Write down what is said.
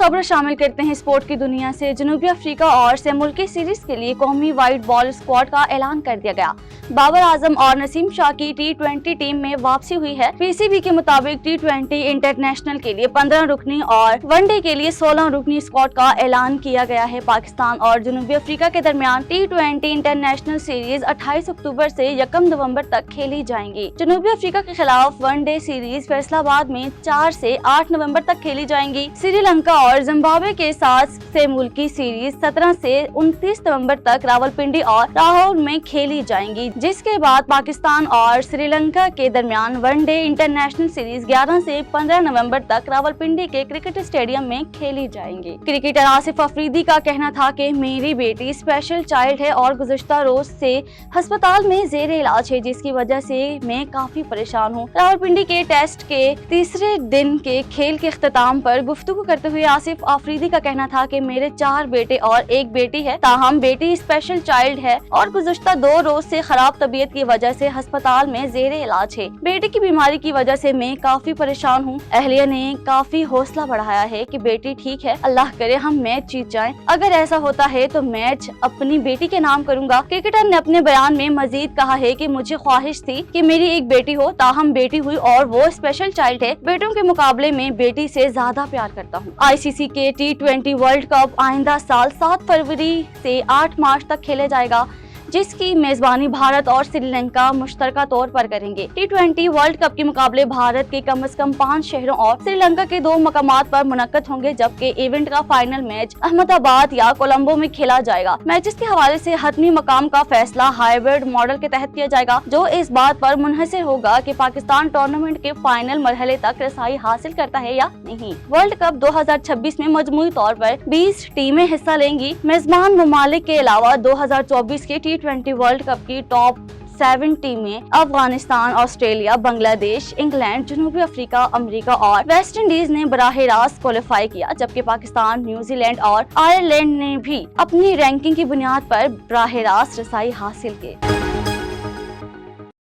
खबर शामिल करते हैं स्पोर्ट की दुनिया से। जनूबी अफ्रीका और से मुल्की सीरीज के लिए कौमी वाइट बॉल स्क्वाड का ऐलान कर दिया गया। बाबर आजम और नसीम शाह की T20 टीम में वापसी हुई है। पीसीबी के मुताबिक T20 इंटरनेशनल के लिए 15 रुकनी और वनडे के लिए 16 रुकनी स्क्वाड का ऐलान किया गया है। पाकिस्तान और जनूबी अफ्रीका के दरमियान T20 इंटरनेशनल सीरीज 28 अक्टूबर से 1 नवंबर तक खेली जाएंगी। जनूबी अफ्रीका के खिलाफ वनडे सीरीज फैसलाबाद में 4 से 8 नवंबर तक खेली जाएंगी। श्रीलंका और जिम्बाब्वे के साथ से मुल्की सीरीज 17 से 29 नवंबर तक रावलपिंडी और लाहौर में खेली जाएंगी, जिसके बाद पाकिस्तान और श्रीलंका के दरमियान वनडे इंटरनेशनल सीरीज 11 से 15 नवंबर तक रावलपिंडी के क्रिकेट स्टेडियम में खेली जाएंगी। क्रिकेटर आसिफ अफरीदी का कहना था कि मेरी बेटी स्पेशल चाइल्ड है और गुज़श्ता रोज से अस्पताल में जेर इलाज है, जिसकी वजह से मैं काफी परेशान हूँ। रावलपिंडी के टेस्ट के तीसरे दिन के खेल के इख्तिताम पर गुफ्तगू करते हुए आसिफ अफरीदी का कहना था कि मेरे 4 बेटे और 1 बेटी है, ताहम बेटी स्पेशल चाइल्ड है और गुज़श्ता 2 रोज से खराब तबीयत की वजह से अस्पताल में जेर इलाज है। बेटे की बीमारी की वजह से मैं काफी परेशान हूँ। अहलिया ने काफी हौसला बढ़ाया है कि बेटी ठीक है, अल्लाह करे हम मैच जीत जाएं। अगर ऐसा होता है तो मैच अपनी बेटी के नाम करूंगा। क्रिकेटर ने अपने बयान में मजीद कहा है कि मुझे ख्वाहिश थी कि मेरी एक बेटी हो, ताहम बेटी हुई और वो स्पेशल चाइल्ड है। बेटों के मुकाबले में बेटी से ज्यादा प्यार करता हूँ। आईसीसी के T20 वर्ल्ड कप आइंदा साल 7 फरवरी से 8 मार्च तक खेले जाएगा, जिसकी मेजबानी भारत और श्रीलंका मुश्तरका तौर पर करेंगे। T20 वर्ल्ड कप के मुकाबले भारत के कम से कम 5 शहरों और श्रीलंका के 2 मकामात पर मुनक्कद होंगे, जबकि इवेंट का फाइनल मैच अहमदाबाद या कोलंबो में खेला जाएगा। मैचेस के हवाले से हतमी मकाम का फैसला हाइब्रिड मॉडल के तहत किया जाएगा, जो इस बात पर मुनहसर होगा कि पाकिस्तान टूर्नामेंट के फाइनल मरहले तक रसाई हासिल करता है या नहीं। वर्ल्ड कप 2026 में मजमूई तौर पर 20 टीमें हिस्सा लेंगी। मेजबान ममालिक के अलावा 2024 के T20 वर्ल्ड कप की टॉप 7 टीमें अफगानिस्तान, ऑस्ट्रेलिया, बांग्लादेश, इंग्लैंड, जनूबी अफ्रीका, अमेरिका और वेस्ट इंडीज ने बराह रास्त क्वालिफाई किया, जबकि पाकिस्तान, न्यूजीलैंड और आयरलैंड ने भी अपनी रैंकिंग की बुनियाद पर बराह रास्त रसाई हासिल की।